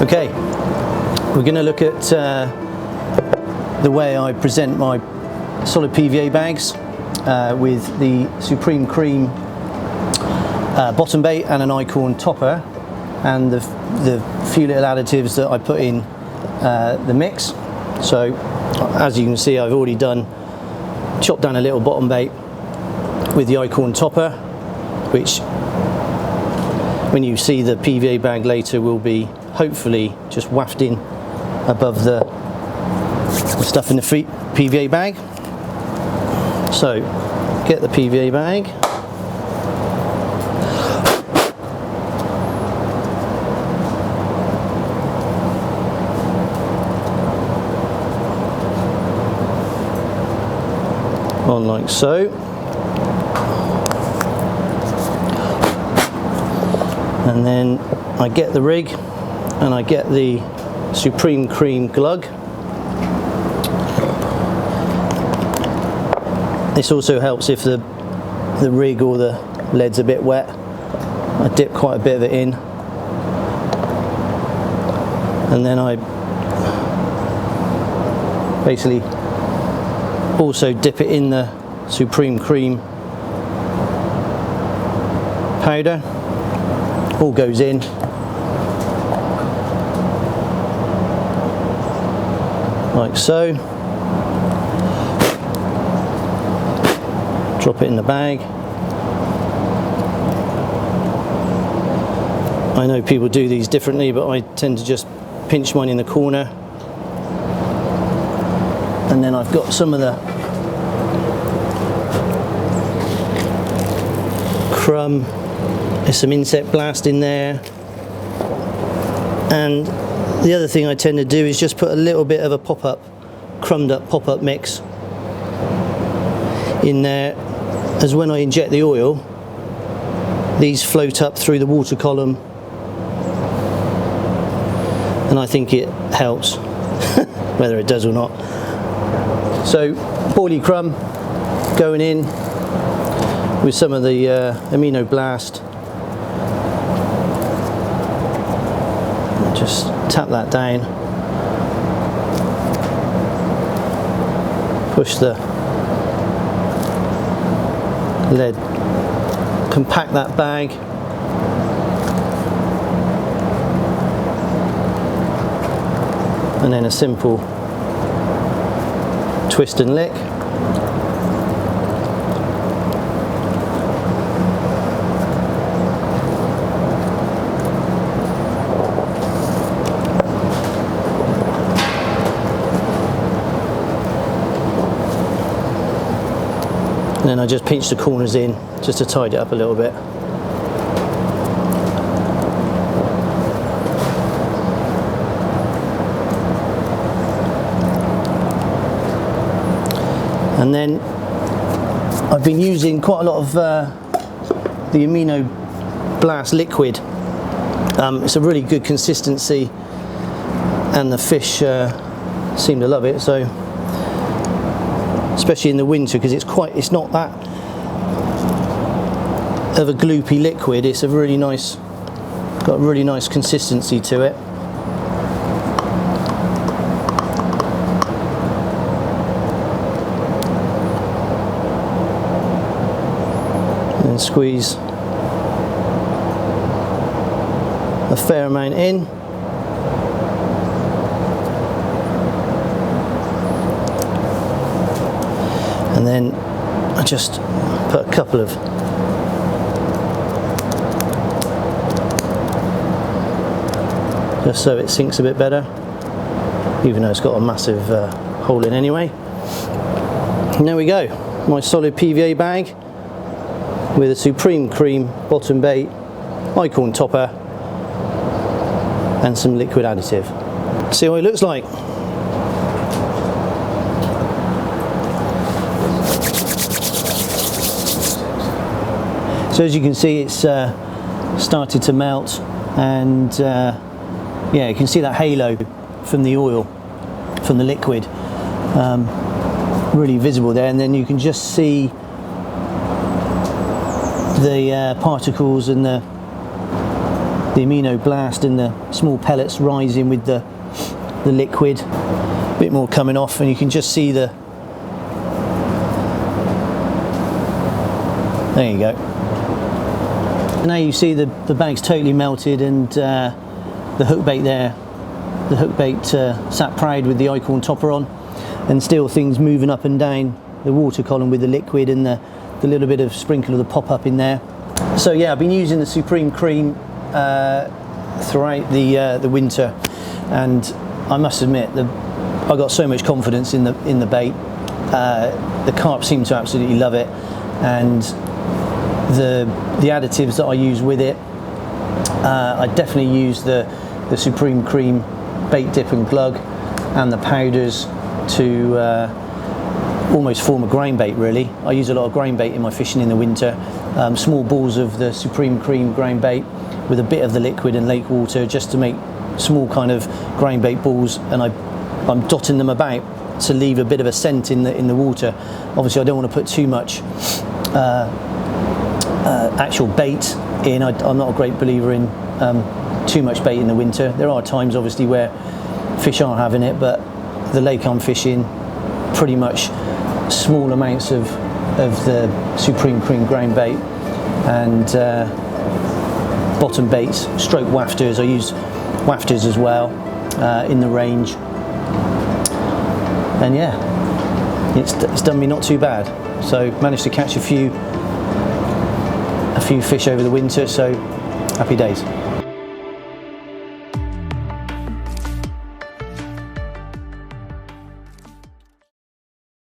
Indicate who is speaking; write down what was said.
Speaker 1: Okay, we're going to look at the way I present my solid PVA bags with the Supreme Cream bottom bait and an Icon topper, and the few little additives that I put in the mix. So as you can see, I've already chopped down a little bottom bait with the Icon topper, which when you see the PVA bag later will be hopefully just wafting above the stuff in the PVA bag. So get the PVA bag, on like so, and then I get the rig and I get the Supreme Cream glug. This also helps if the rig or the lead's a bit wet. I dip quite a bit of it in, and then I basically also dip it in the Supreme Cream powder. All goes in. Like so. Drop it in the bag. I know people do these differently, but I tend to just pinch mine in the corner. And then I've got some of the crumb. There's some insect blast in there. And the other thing I tend to do is just put a little bit of a pop-up, crumbed up pop-up mix in there, as when I inject the oil, these float up through the water column, and I think it helps, whether it does or not. So boilie crumb going in with some of the amino blast. Just tap that down, push the lead, compact that bag, and then a simple twist and lick. And then I just pinch the corners in just to tidy it up a little bit. And then I've been using quite a lot of the amino blast liquid. It's a really good consistency, and the fish seem to love it. So, especially in the winter, because it's not that of a gloopy liquid. It's got a really nice consistency to it. And squeeze a fair amount in. And then I just put a couple of just so it sinks a bit better, even though it's got a massive hole in anyway. And there we go, my solid PVA bag with a Supreme Cream bottom bait, Icon topper, and some liquid additive. See what it looks like. So as you can see, it's started to melt, and yeah, you can see that halo from the oil, from the liquid, really visible there, and then you can just see the particles and the the amino blast and the small pellets rising with the liquid. A bit more coming off, and you can just see the, there you go. Now you see the bag's totally melted, and the hook bait there, the hook bait sat proud with the Acorn topper on, and still things moving up and down the water column with the liquid and the little bit of sprinkle of the pop-up in there. So yeah, I've been using the Supreme Cream throughout the winter, and I must admit I got so much confidence in the bait. The carp seem to absolutely love it, and the additives that I use with it, I definitely use the Supreme Cream bait dip and glug and the powders to almost form a grain bait really. I use a lot of grain bait in my fishing in the winter. Small balls of the Supreme Cream grain bait with a bit of the liquid and lake water, just to make small kind of grain bait balls, and I'm dotting them about to leave a bit of a scent in the water. Obviously I don't want to put too much actual bait in. I'm not a great believer in too much bait in the winter. There are times obviously where fish are having it, but the lake I'm fishing, pretty much small amounts of the Supreme Cream grain bait and bottom baits, stroke wafters. I use wafters as well in the range, and yeah, it's done me not too bad. So managed to catch a few fish over the winter, so happy days.